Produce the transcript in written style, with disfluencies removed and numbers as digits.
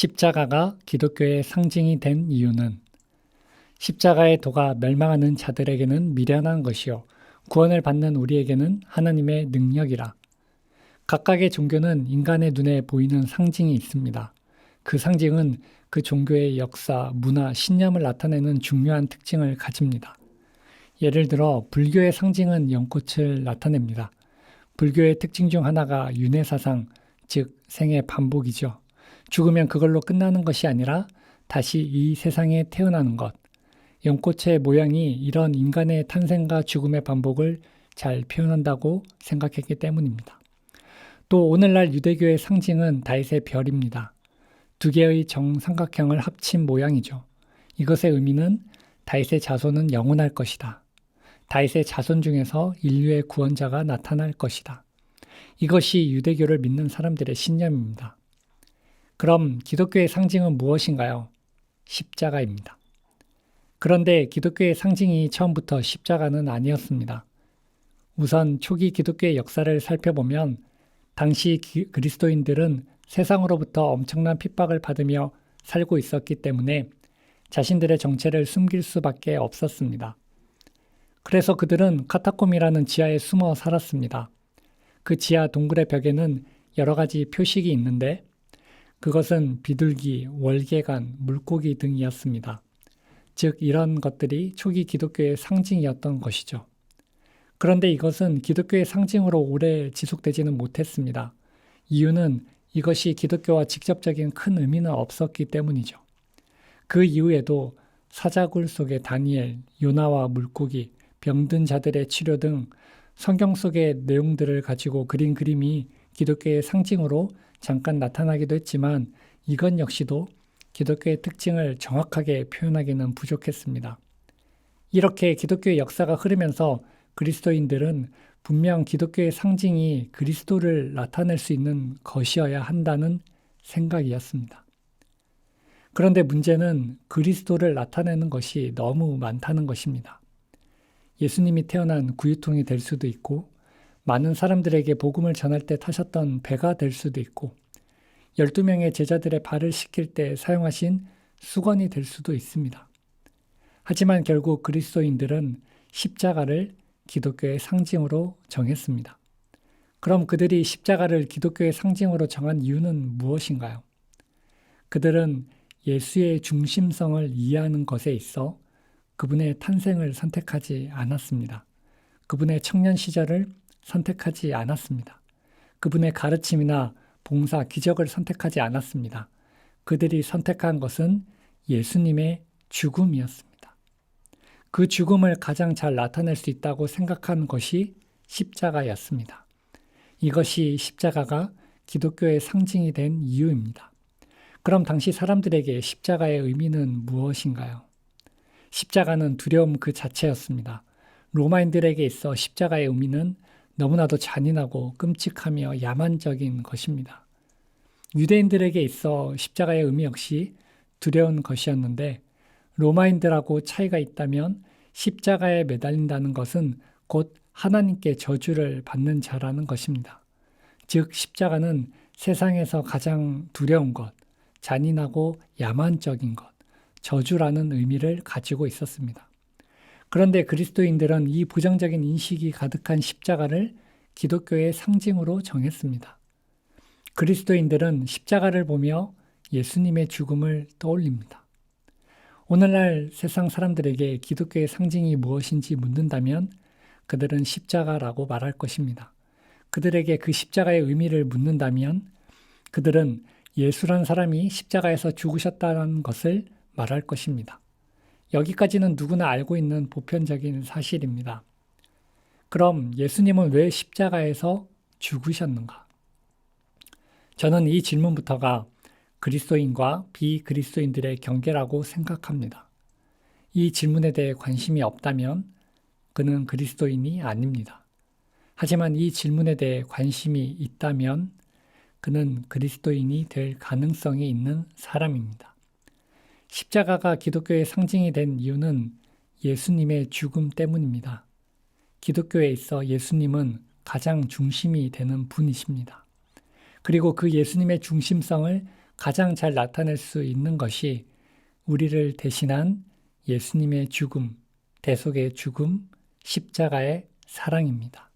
십자가가 기독교의 상징이 된 이유는 십자가의 도가 멸망하는 자들에게는 미련한 것이요 구원을 받는 우리에게는 하나님의 능력이라. 각각의 종교는 인간의 눈에 보이는 상징이 있습니다. 그 상징은 그 종교의 역사, 문화, 신념을 나타내는 중요한 특징을 가집니다. 예를 들어 불교의 상징은 연꽃을 나타냅니다. 불교의 특징 중 하나가 윤회사상, 즉 생의 반복이죠. 죽으면 그걸로 끝나는 것이 아니라 다시 이 세상에 태어나는 것. 연꽃의 모양이 이런 인간의 탄생과 죽음의 반복을 잘 표현한다고 생각했기 때문입니다. 또 오늘날 유대교의 상징은 다윗의 별입니다. 두 개의 정삼각형을 합친 모양이죠. 이것의 의미는 다윗의 자손은 영원할 것이다. 다윗의 자손 중에서 인류의 구원자가 나타날 것이다. 이것이 유대교를 믿는 사람들의 신념입니다. 그럼 기독교의 상징은 무엇인가요? 십자가입니다. 그런데 기독교의 상징이 처음부터 십자가는 아니었습니다. 우선 초기 기독교의 역사를 살펴보면 당시 그리스도인들은 세상으로부터 엄청난 핍박을 받으며 살고 있었기 때문에 자신들의 정체를 숨길 수밖에 없었습니다. 그래서 그들은 카타콤이라는 지하에 숨어 살았습니다. 그 지하 동굴의 벽에는 여러 가지 표식이 있는데 그것은 비둘기, 월계관, 물고기 등이었습니다. 즉 이런 것들이 초기 기독교의 상징이었던 것이죠. 그런데 이것은 기독교의 상징으로 오래 지속되지는 못했습니다. 이유는 이것이 기독교와 직접적인 큰 의미는 없었기 때문이죠. 그 이후에도 사자굴 속의 다니엘, 요나와 물고기, 병든 자들의 치료 등 성경 속의 내용들을 가지고 그린 그림이 기독교의 상징으로 잠깐 나타나기도 했지만 이건 역시도 기독교의 특징을 정확하게 표현하기는 부족했습니다. 이렇게 기독교의 역사가 흐르면서 그리스도인들은 분명 기독교의 상징이 그리스도를 나타낼 수 있는 것이어야 한다는 생각이었습니다. 그런데 문제는 그리스도를 나타내는 것이 너무 많다는 것입니다. 예수님이 태어난 구유통이 될 수도 있고 많은 사람들에게 복음을 전할 때 타셨던 배가 될 수도 있고 12명의 제자들의 발을 씻길 때 사용하신 수건이 될 수도 있습니다. 하지만 결국 그리스도인들은 십자가를 기독교의 상징으로 정했습니다. 그럼 그들이 십자가를 기독교의 상징으로 정한 이유는 무엇인가요? 그들은 예수의 중심성을 이해하는 것에 있어 그분의 탄생을 선택하지 않았습니다. 그분의 청년 시절을 선택하지 않았습니다. 그분의 가르침이나 봉사, 기적을 선택하지 않았습니다. 그들이 선택한 것은 예수님의 죽음이었습니다. 그 죽음을 가장 잘 나타낼 수 있다고 생각한 것이 십자가였습니다. 이것이 십자가가 기독교의 상징이 된 이유입니다. 그럼 당시 사람들에게 십자가의 의미는 무엇인가요? 십자가는 두려움 그 자체였습니다. 로마인들에게 있어 십자가의 의미는 너무나도 잔인하고 끔찍하며 야만적인 것입니다. 유대인들에게 있어 십자가의 의미 역시 두려운 것이었는데 로마인들하고 차이가 있다면 십자가에 매달린다는 것은 곧 하나님께 저주를 받는 자라는 것입니다. 즉 십자가는 세상에서 가장 두려운 것, 잔인하고 야만적인 것, 저주라는 의미를 가지고 있었습니다. 그런데 그리스도인들은 이 부정적인 인식이 가득한 십자가를 기독교의 상징으로 정했습니다. 그리스도인들은 십자가를 보며 예수님의 죽음을 떠올립니다. 오늘날 세상 사람들에게 기독교의 상징이 무엇인지 묻는다면 그들은 십자가라고 말할 것입니다. 그들에게 그 십자가의 의미를 묻는다면 그들은 예수란 사람이 십자가에서 죽으셨다는 것을 말할 것입니다. 여기까지는 누구나 알고 있는 보편적인 사실입니다. 그럼 예수님은 왜 십자가에서 죽으셨는가? 저는 이 질문부터가 그리스도인과 비그리스도인들의 경계라고 생각합니다. 이 질문에 대해 관심이 없다면 그는 그리스도인이 아닙니다. 하지만 이 질문에 대해 관심이 있다면 그는 그리스도인이 될 가능성이 있는 사람입니다. 십자가가 기독교의 상징이 된 이유는 예수님의 죽음 때문입니다. 기독교에 있어 예수님은 가장 중심이 되는 분이십니다. 그리고 그 예수님의 중심성을 가장 잘 나타낼 수 있는 것이 우리를 대신한 예수님의 죽음, 대속의 죽음, 십자가의 사랑입니다.